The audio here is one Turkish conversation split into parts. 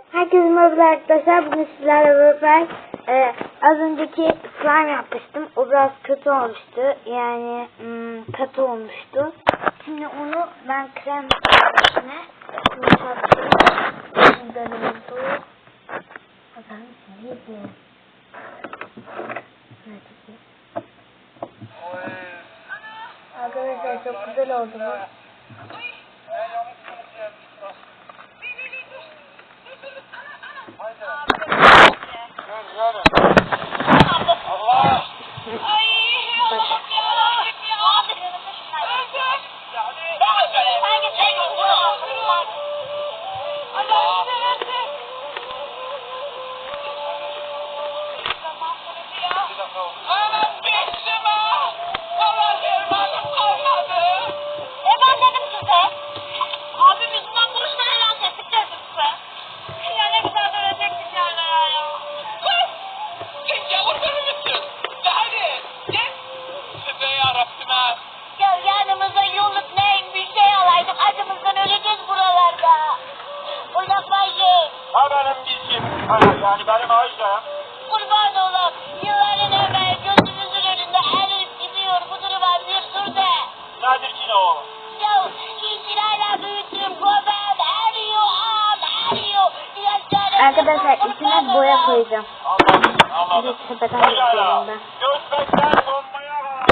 Herkese merhaba arkadaşlar. Bugün sizlerle beraber az önceki slime yapmıştım. O biraz kötü olmuştu. Yani katı olmuştu. Şimdi onu ben krem içine yumuşatıyorum. Böyle oldu. Bakalım ne diyor. Arkadaşlar çok güzel oldu bu. Yanımıza yolluk neyim bir şey alaydık. Acımızdan öleceğiz buralarda. Uzaklaşın. Ha benim bizim, yani benim Ayşem. Kurban olam. Yılların evvel gözümüzün önünde eriyip gidiyor. Bu duruma bir dur de. Nedir ki ne o? Ya itirayla büyüttüm. Göbel eriyor ağam eriyor. Arkadaşlar içine boya koyacağım. Anladım. Bir sepeten geçiyorum ben. Gözbekten donmaya var.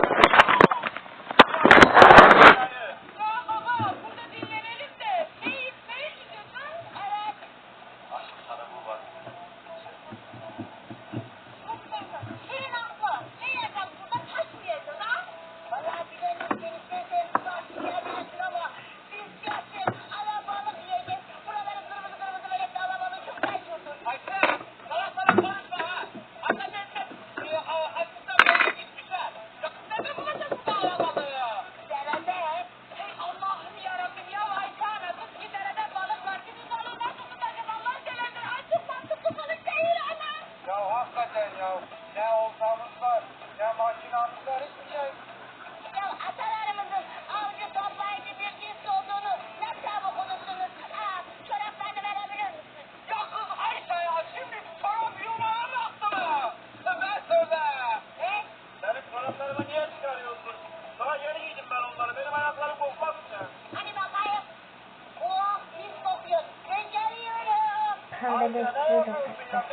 Pembeleştiriyorum arkadaşlar.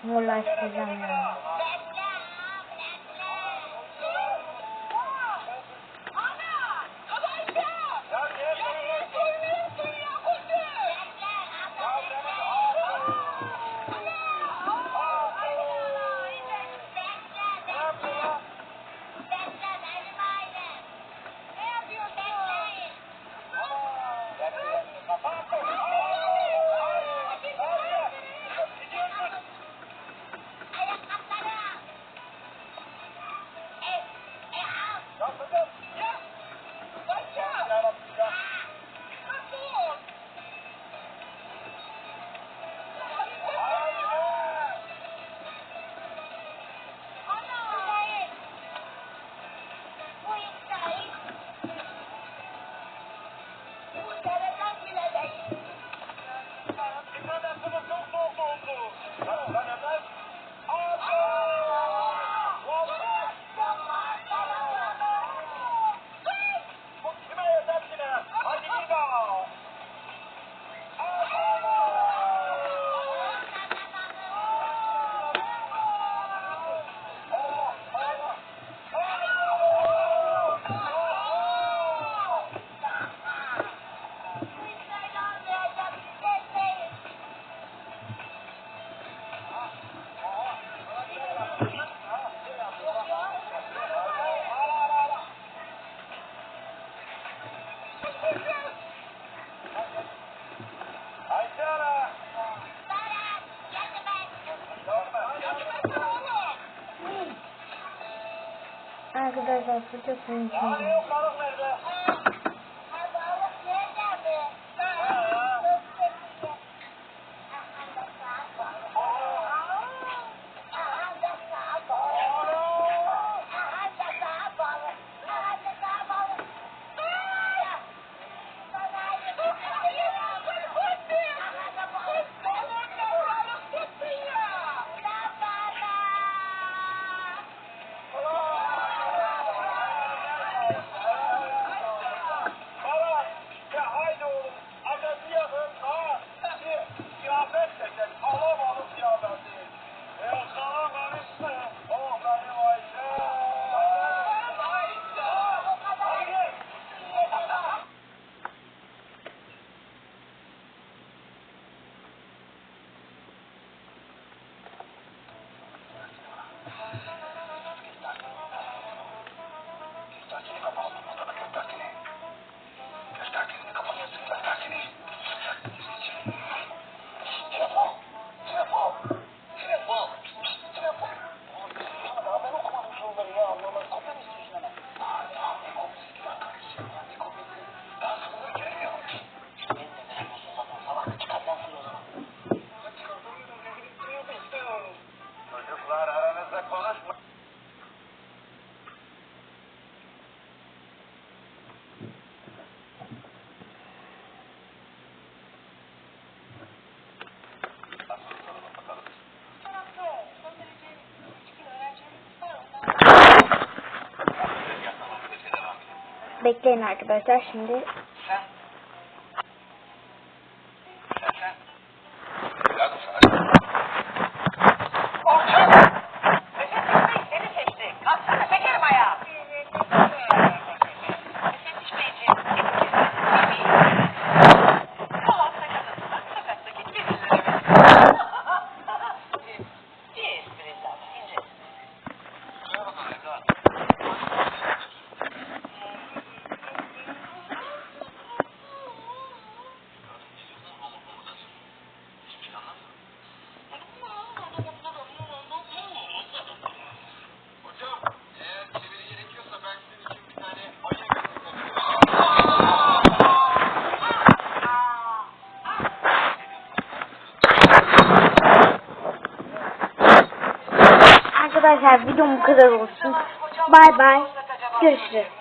Morlaştıracağım yani. Arkadaşlar bu çok mümkün. bekleyin arkadaşlar şimdi. Arkadaşlar videom bu kadar olsun. Bay bay. Görüşürüz.